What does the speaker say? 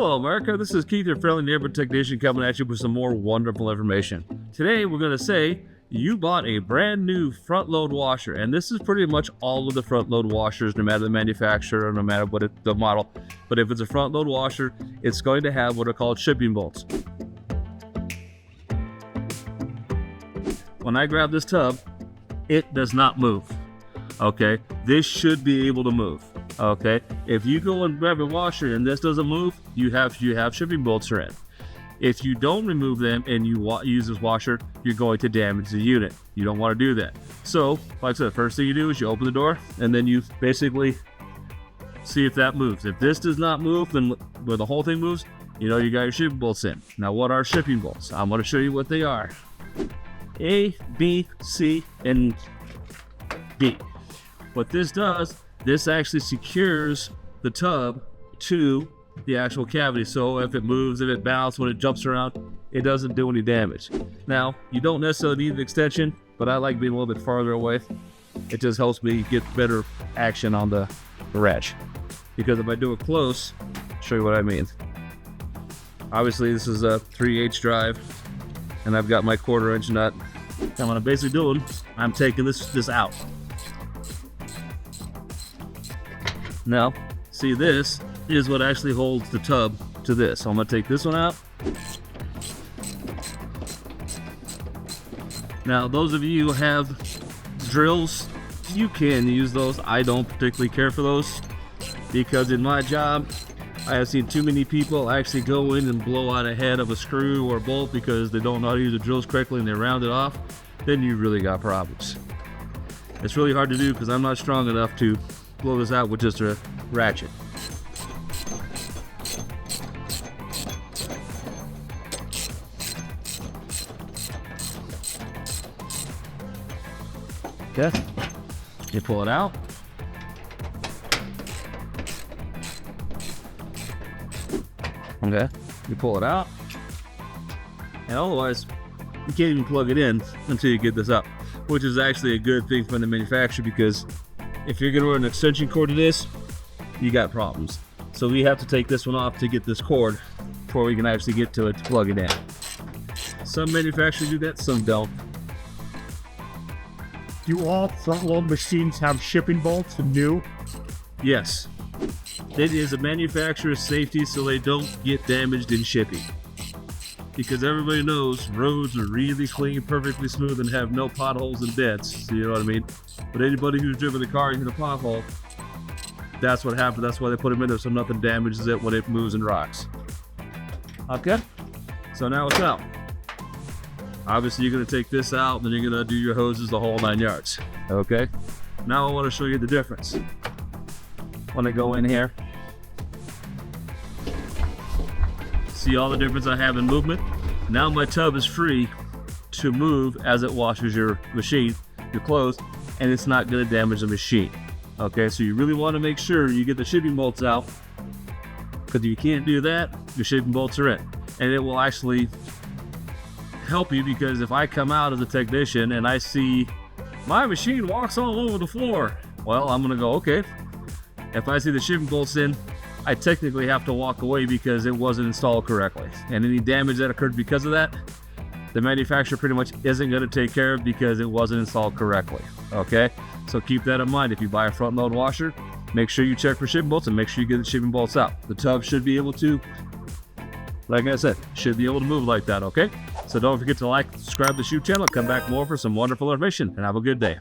Hello, America. This is Keith, your friendly neighborhood technician, coming at you with some more wonderful information. Today, we're going to say you bought a brand new front load washer, and this is pretty much all of the front load washers, no matter the manufacturer, no matter what the model. But if it's a front load washer, it's going to have what are called shipping bolts. When I grab this tub, it does not move. Okay, this should be able to move. Okay, if you go and grab a washer and this doesn't move, you have shipping bolts are in. If you don't remove them and you use this washer, you're going to damage the unit. You don't want to do that. So, like I said, the first thing you do is you open the door and then you basically see if that moves. If this does not move, then where the whole thing moves, you know you got your shipping bolts in. Now, what are shipping bolts? I'm going to show you what they are. A, B, C, and D. What this does, this actually secures the tub to the actual cavity. So if it moves, if it bounces, when it jumps around, it doesn't do any damage. Now, you don't necessarily need an extension, but I like being a little bit farther away. It just helps me get better action on the wrench. Because if I do it close, I'll show you what I mean. Obviously, this is a 3/8 drive, and I've got my 1/4 inch nut. And what I'm basically doing, I'm taking this out. Now, see, this is what actually holds the tub to this. So I'm going to take this one out. Now, those of you who have drills, you can use those. I don't particularly care for those because in my job, I have seen too many people actually go in and blow out a head of a screw or bolt because they don't know how to use the drills correctly and they round it off. Then you really got problems. It's really hard to do because I'm not strong enough to blow this out with just a ratchet. Okay, you pull it out. Okay, you pull it out. And otherwise, you can't even plug it in until you get this up, which is actually a good thing from the manufacturer because if you're going to run an extension cord to this, you got problems. So we have to take this one off to get this cord before we can actually get to it to plug it in. Some manufacturers do that, some don't. Do all front load machines have shipping bolts new? Yes. It is a manufacturer's safety so they don't get damaged in shipping. Because everybody knows roads are really clean, perfectly smooth, and have no potholes and dents. You know what I mean? But anybody who's driven the car and hit a pothole, that's what happened. That's why they put them in there so nothing damages it when it moves and rocks. Okay? So now it's out. Obviously, you're going to take this out, then you're going to do your hoses, the whole 9 yards. Okay? Now I want to show you the difference. When I go in here, see all the difference I have in movement? Now my tub is free to move as it washes your machine, your clothes, and it's not going to damage the machine. Okay, so you really want to make sure you get the shipping bolts out, because if you can't do that, your shipping bolts are in. And it will actually help you, because if I come out as a technician and I see my machine walks all over the floor, well, I'm going to go, okay, if I see the shipping bolts in, I technically have to walk away because it wasn't installed correctly. And any damage that occurred because of that, the manufacturer pretty much isn't going to take care of because it wasn't installed correctly. Okay? So keep that in mind. If you buy a front load washer, make sure you check for shipping bolts and make sure you get the shipping bolts out. The tub should be able to, like I said, should be able to move like that, okay? So don't forget to like, subscribe to the shoe channel, come back more for some wonderful information, and have a good day.